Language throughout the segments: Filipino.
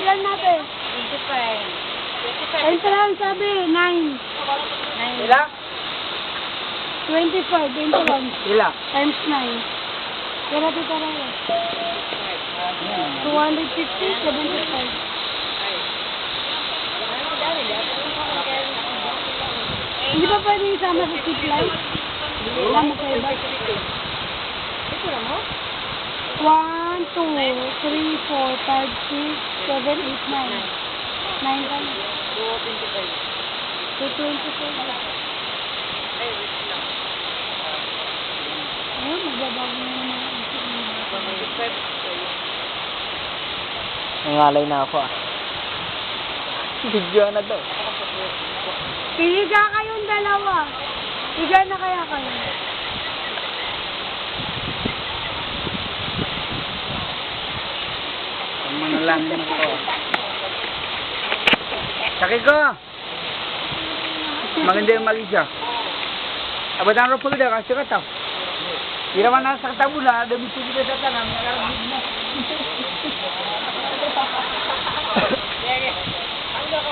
ilan natin? 25. Ayun pa lang sabi, 9. Ilang? 25, 21. Ilang? Times 9. Kaya dito tayo. 250, 75. Hindi ba pwede isama sa tip light? Wala mo kayo ba? 1, 2, 3, 4, 5, 6, 7, 8, 9. 9 ka na. 225. Ayun, magbabago na naman ang isip mo. Nangalay na ako ah. Video na daw. Higa kayong dalawa. Higa na kaya kayo. Ang manalang din ako. Sakit ko! Maganda yung mag-isa. Abatan ro pagda kasi kataw. Kira man nasa kataw na, dami sige sa tanang, nakarabig mo.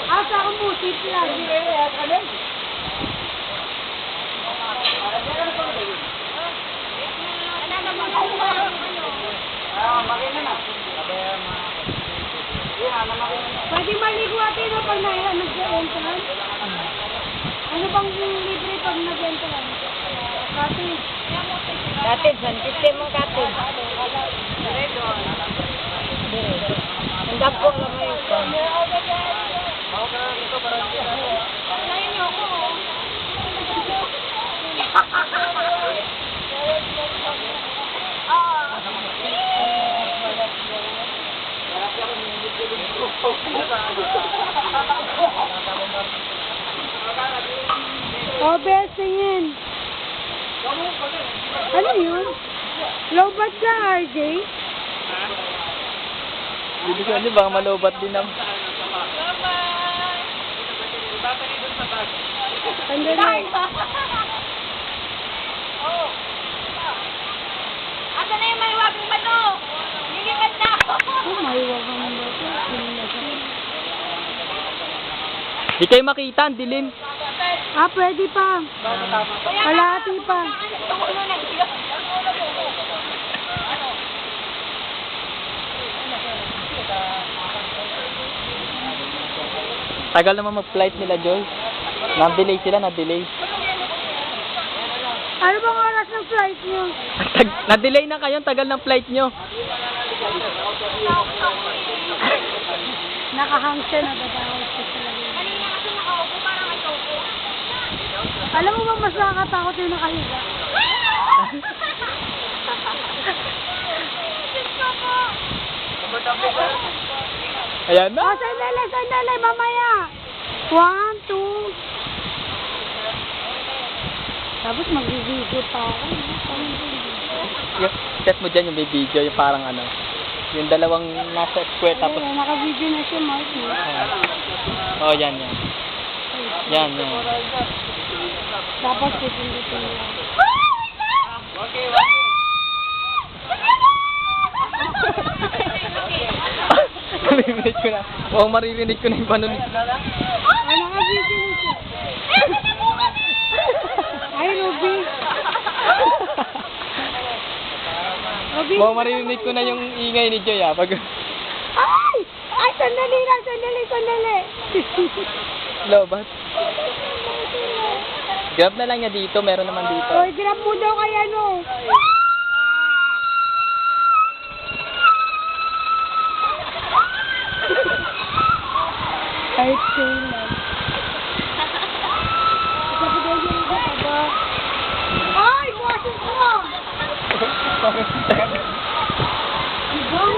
Asa akong busit lang. Pwede maligo natin na pag nag-entran? Ano bang libre pag nag-entran? Kasi, Katid, santitin mo katid. Ang dapo lang mo yung pan. lain niyo ako. Oh, best tingin. Ano yun? Lobat ka, RJ? Hindi ko ano bang malobat din ang... Sandali. Asa na yung maliwagang bato? Lilipat na ako. Oh, maiwag naman ba ito? Di kayo makita, ang dilim. Ah, pwede pa. Kalahati pa. Tagal naman mag-flight nila, Joy. Na-delay sila, na-delay. Ano bang oras ng flight niyo? Na-delay na kayo, tagal ng flight nyo. Nakahang siya, natatawag siya talaga. Kanina kasi nakaupo parang may toko. Alam mo ba mas nakakatakot yung nakahiga? Ayan na. Oh, sandali, mamaya. 1, 2. Tapos mag-video pa ako. Yung set mo dyan yung may video, yung parang ano. Yung dalawang nasa square tapos... Ayun, naka-video na siya, Mark. Oh, yan. Yan. Tapos pipindutin lang. Maririnig ko na. Oo, maririnig ko na yung panulit. Ay, naka-video na siya. Ay, Ruby. Ruby. Oo, maririnig ko na yung ingay ni Joy, ah. Pag... Ay! Ay, sandali lang, sandali. Lobat. Grab na lang niya dito, meron naman dito. Oy, grab mo daw kay ano. Kahit kailan. Kapagay niya rin ka ba? Ay, buwasin ko! Ibang,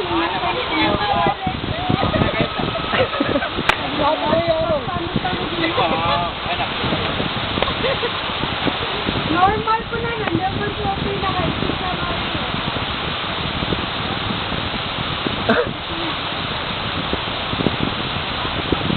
normal ko na yan. Never ko pinaka-isip na